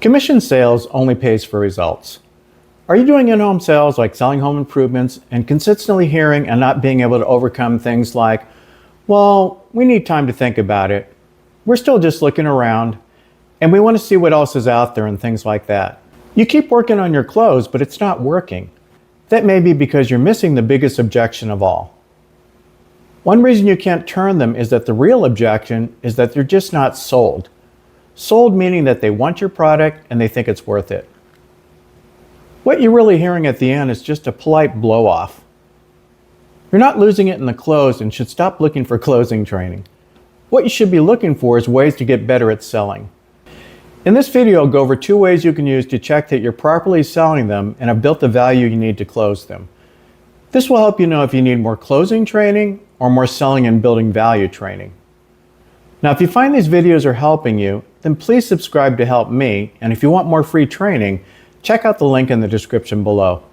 Commission sales only pays for results. Are you doing in-home sales like selling home improvements and consistently hearing and not being able to overcome things like, well, we need time to think about it, we're still just looking around, and we want to see what else is out there and things like that? You keep working on your close, but it's not working. That may be because you're missing the biggest objection of all. One reason you can't turn them is that the real objection is that they're just not sold. Sold meaning that they want your product and they think it's worth it. What you're really hearing at the end is just a polite blow-off. You're not losing it in the close and should stop looking for closing training. What you should be looking for is ways to get better at selling. In this video, I'll go over 2 ways you can use to check that you're properly selling them and have built the value you need to close them. This will help you know if you need more closing training or more selling and building value training. Now, if you find these videos are helping you, then please subscribe to help me, and if you want more free training, check out the link in the description below.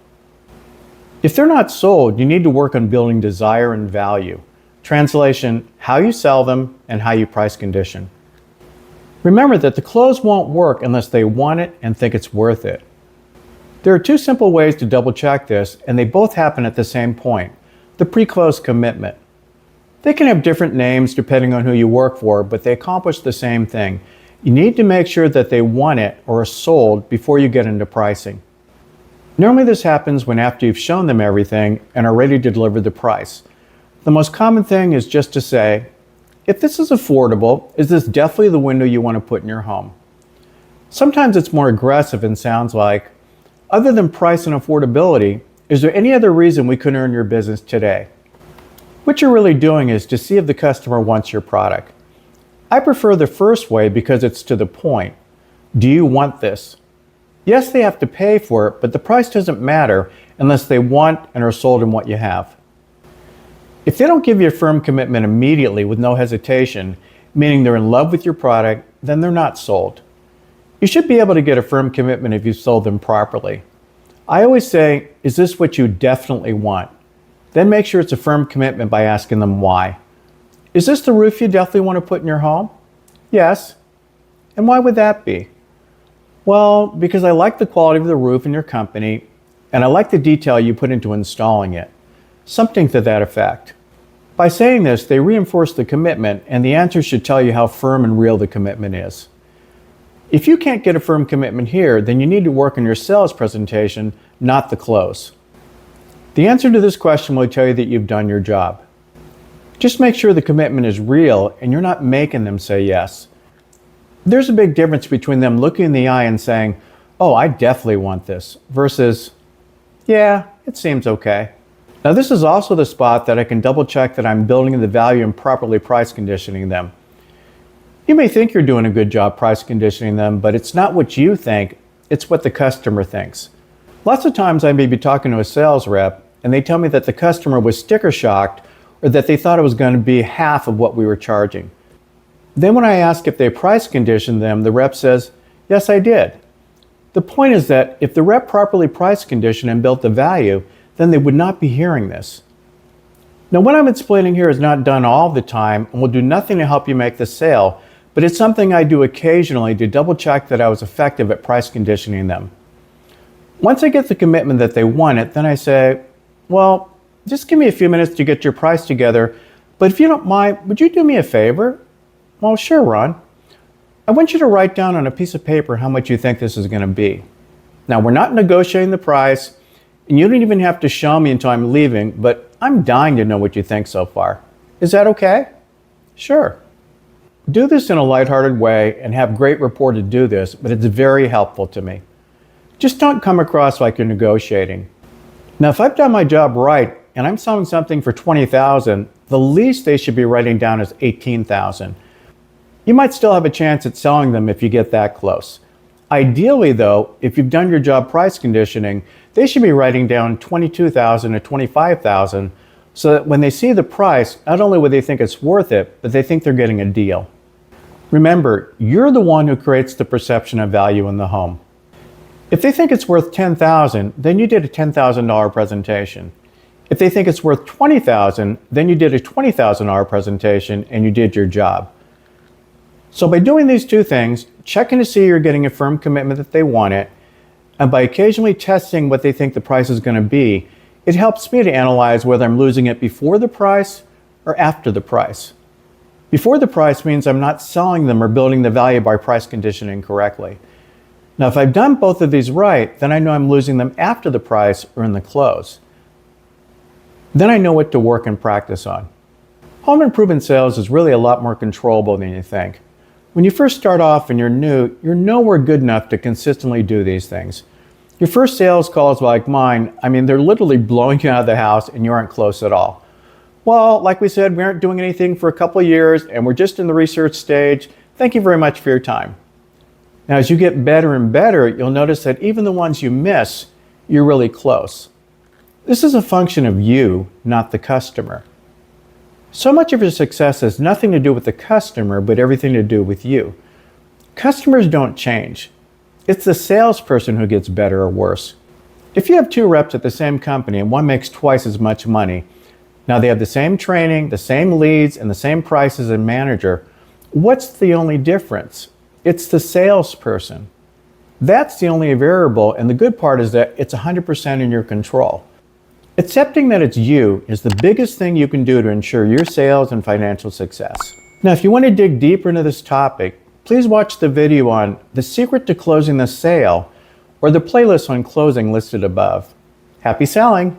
If they're not sold, you need to work on building desire and value. Translation, how you sell them and how you price condition. Remember that the close won't work unless they want it and think it's worth it. There are 2 simple ways to double check this, and they both happen at the same point, the pre-close commitment. They can have different names depending on who you work for, but they accomplish the same thing. You need to make sure that they want it or are sold before you get into pricing. Normally this happens when after you've shown them everything and are ready to deliver the price. The most common thing is just to say, if this is affordable, is this definitely the window you want to put in your home? Sometimes it's more aggressive and sounds like, other than price and affordability, is there any other reason we couldn't earn your business today? What you're really doing is to see if the customer wants your product. I prefer the first way because it's to the point. Do you want this? Yes, they have to pay for it, but the price doesn't matter unless they want and are sold in what you have. If they don't give you a firm commitment immediately with no hesitation, meaning they're in love with your product, then they're not sold. You should be able to get a firm commitment if you sold them properly. I always say, is this what you definitely want? Then make sure it's a firm commitment by asking them why. Is this the roof you definitely want to put in your home? Yes. And why would that be? Well, because I like the quality of the roof in your company, and I like the detail you put into installing it. Something to that effect. By saying this, they reinforce the commitment, and the answer should tell you how firm and real the commitment is. If you can't get a firm commitment here, then you need to work on your sales presentation, not the close. The answer to this question will tell you that you've done your job. Just make sure the commitment is real and you're not making them say yes. There's a big difference between them looking in the eye and saying, oh, I definitely want this, versus, yeah, it seems okay. Now this is also the spot that I can double check that I'm building the value and properly price conditioning them. You may think you're doing a good job price conditioning them, but it's not what you think, it's what the customer thinks. Lots of times I may be talking to a sales rep and they tell me that the customer was sticker shocked or that they thought it was going to be half of what we were charging. Then when I ask if they price conditioned them, the rep says, yes, I did. The point is that if the rep properly price conditioned and built the value, then they would not be hearing this. Now what I'm explaining here is not done all the time and will do nothing to help you make the sale, but it's something I do occasionally to double check that I was effective at price conditioning them. Once I get the commitment that they want it, then I say, well, just give me a few minutes to get your price together, but if you don't mind, would you do me a favor? Well, sure, Ron. I want you to write down on a piece of paper how much you think this is going to be. Now, we're not negotiating the price, and you don't even have to show me until I'm leaving, but I'm dying to know what you think so far. Is that okay? Sure. Do this in a lighthearted way and have great rapport to do this, but it's very helpful to me. Just don't come across like you're negotiating. Now, if I've done my job right and I'm selling something for $20,000, the least they should be writing down is $18,000. You might still have a chance at selling them if you get that close. Ideally, though, if you've done your job price conditioning, they should be writing down $22,000 or $25,000 so that when they see the price, not only would they think it's worth it, but they think they're getting a deal. Remember, you're the one who creates the perception of value in the home. If they think it's worth $10,000, then you did a $10,000 presentation. If they think it's worth $20,000, then you did a $20,000 presentation and you did your job. So by doing these two things, checking to see you're getting a firm commitment that they want it, and by occasionally testing what they think the price is going to be, it helps me to analyze whether I'm losing it before the price or after the price. Before the price means I'm not selling them or building the value by price conditioning correctly. Now, if I've done both of these right, then I know I'm losing them after the price or in the close. Then I know what to work and practice on. Home improvement sales is really a lot more controllable than you think. When you first start off and you're new, you're nowhere good enough to consistently do these things. Your first sales calls like mine, they're literally blowing you out of the house and you aren't close at all. Well, like we said, we aren't doing anything for a couple of years and we're just in the research stage. Thank you very much for your time. Now, as you get better and better, you'll notice that even the ones you miss, you're really close. This is a function of you, not the customer. So much of your success has nothing to do with the customer, but everything to do with you. Customers don't change. It's the salesperson who gets better or worse. If you have two reps at the same company and one makes twice as much money, now they have the same training, the same leads, and the same price as a manager, what's the only difference? It's the salesperson. That's the only variable, and the good part is that it's 100% in your control. Accepting that it's you is the biggest thing you can do to ensure your sales and financial success. Now, if you want to dig deeper into this topic, please watch the video on The Secret to Closing the Sale or the playlist on closing listed above. Happy selling!